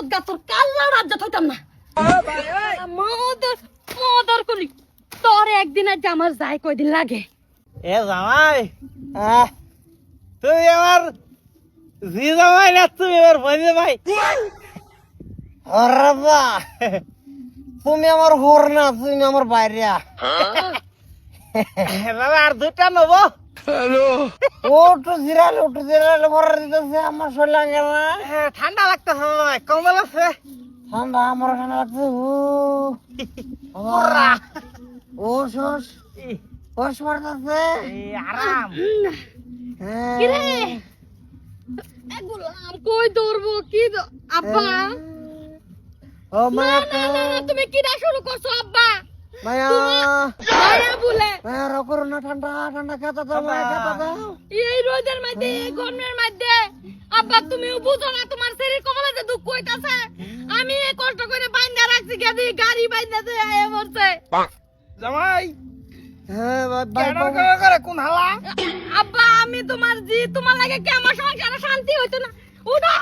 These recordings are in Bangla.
গা তোর কাল্লা রাজ্য হইতাম না মদর করি তোর একদিন আর আমার যাই কয়দিন লাগে এ জামাই তুমি আমার জি জামাই না তুমি আমার বন্ধু ভাই আরে তুমি আমার ঘর না তুমি আমার বাইরে বাবা আর দুটা নেবো ওটু জিরালে ভরা দিতেছে আমার শরীর লাগে না ঠান্ডা লাগতেছে জামাই কম্বল আছে ঠান্ডা আমার ঠান্ডা লাগছে ও শোষ ওষ মারতেছে আরাম কিরে গোলাম কই দৌড়বো কি আব্বা ও মায়া তুমি কি শুরু করছো আব্বা মায়া মায়া বলে মায়া রকর না ঠান্ডা ঠান্ডা খেতে দাও মায়া খেতে দাও এই রোদের মধ্যে এই গরমের মধ্যে আব্বা তুমি বুঝো না তোমার শরীর কমলে যে দুঃখ হইতাছে আমি কষ্ট করে বাইন্ধা রাখছি গাড়ি বাইন্ধা দিয়ে আয়া পড়ছে জামাই হ্যাঁ কেন করে কোন হালা আব্বা আমি তোমার লাগে কি আমার সংসারে শান্তি হইতো না উঠো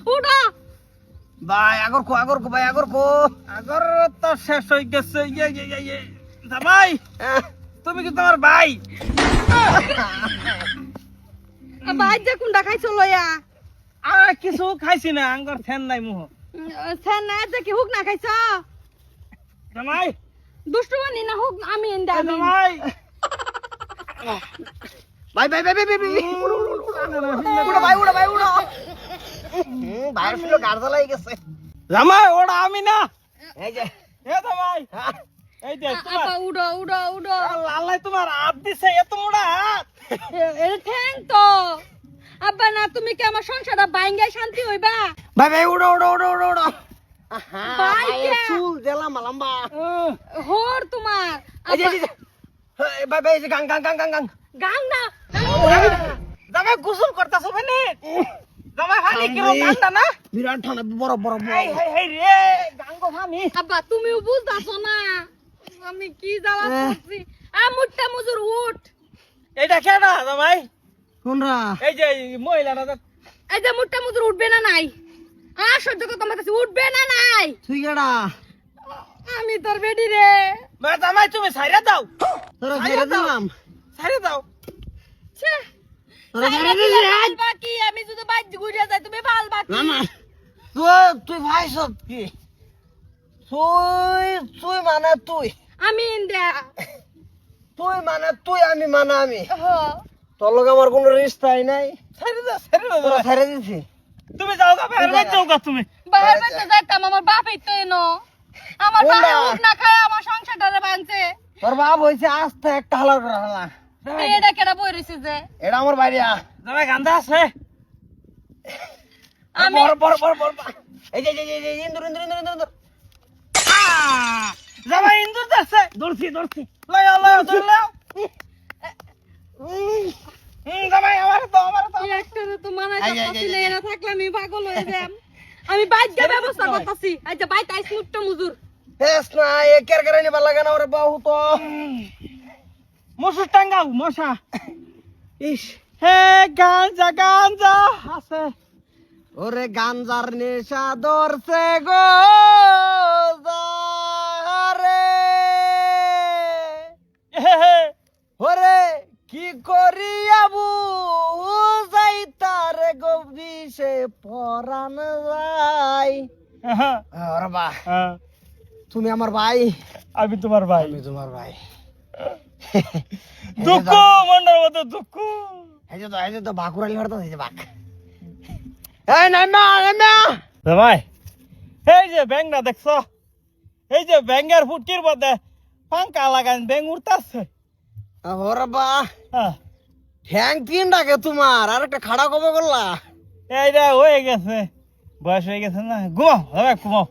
উঠো ভাই আগর কো ভাই আগর আগর তো শেষ হয়ে গেছে জামাই তুমি কি তোমার ভাই ভাই যে কোনটা খাইছো লইয়া আর কিছু খাইছি না আঙ্গর ফ্যান নাই মুহ সেন না যে কি হুক না খাইছো জামাই দুষ্টু বানি না হুক আমি ইন্দা আমি জামাই ভাই উড়ো ভাইয়ের ফিলো গাড়দা লাগি গেছে জামাই ওটা আমি না এই যে এ জামাই এই যে তোমার আপা উড়ো আল্লাহ তোমার হাত দিছে এত মোড়া হাত এর ঠ্যাং তো আব্বা না তুমি কি আমার সংসারটা বাইঙ্গায় শান্তি হইবা ভাই উড়ো ভাই কে? চুল জেলা মালাম্বা হোর তোমার এই যে ভাই এই যে গাং গাং না জামাই গোসল করতেছ মানে জামাই খালি কি গান্ডা না বিরাট ঠান্ডা বড় হেই রে গাঙ্গো ভামি আব্বা তুমিও বুঝতাছো না আমি কি জ্বালা করছি মুট্টা মুজুর উঠ এইটা কেডা জামাই কোনরা এই যে মহিলাটা এই যে মুট্টা মুজুর উঠবে না নাই সহ্য করতে পারতেছি উঠবে না নাই তুই কেডা আমি তোর বেডি রে জামাই তুমি ছাইরা দাও তোরা ছেড়ে দিলাম ছাইরা দাও ছে তোরা ছেড়ে দিলি বাকি আমি যদি বাইক ঘুরে যাই তুমি ভাল বাকি না তুই ভাই সব কি তুই মানে তুই আমি ইন্দা তুই মানে তুই আমি মানে আমি হ তোর লগে আমার কোনো রিস্তাই নাই ছাইরা দাও তোরা ছেড়ে দিছি তুমি যাও গা বাইরে যাও গা তুমি বাইরে বাইরে যাইতাম আমার বাপই তো এনো আমার বাপ উঠ না খায় আমার সংসারটারে বানছে তোর বাপ হইছে আস্তে একটা হালার করে হালা এটা কেডা বই রইছে যে এটা আমার বাইরিয়া জামাই গান্দা আছে আমি বড় এই যে ইন্দুর জামাই ইন্দুর আছে ধরছি লয় ধরলাও জামাই আমার তো একটা তো মানা আই, আই, করতেছি আই, আই। না থাকলে আমি পাগল হয়ে যাম আমি বাইক যা ব্যবস্থা করতেছি আচ্ছা বাইক আইস মুট্টা মুজুর হেস না এ কেরকেরে নিবা লাগে না ওরে বাহু তো মশুর টাঙ্গাও মশা ইস হে গাঞ্জা আছে ওরে গাঞ্জার নেশা ধরছে গো রে ওরে কি করি আবু যাই তার গবিষে পরান যাই ওরে বা তুমি আমার ভাই আমি তোমার ভাই আমি তোমার ভাই দুঃখ মন্ডল মতো দুঃখ এই যে তো বাকুরালি হরতা দিছে বাক এই নাইমা ভাই এই যে ব্যাংটা দেখছো এই যে ব্যাঙ্গের ফুটকির মধ্যে পাঙ্কা লাগান ব্যাং উঠতেছে ওরে বা ঠ্যাং তিন ডাকে তোমার আর একটা খাড়া কবে করলা এইটা হয়ে গেছে বয়স হয়ে গেছে না ঘুমাও ঘুমাও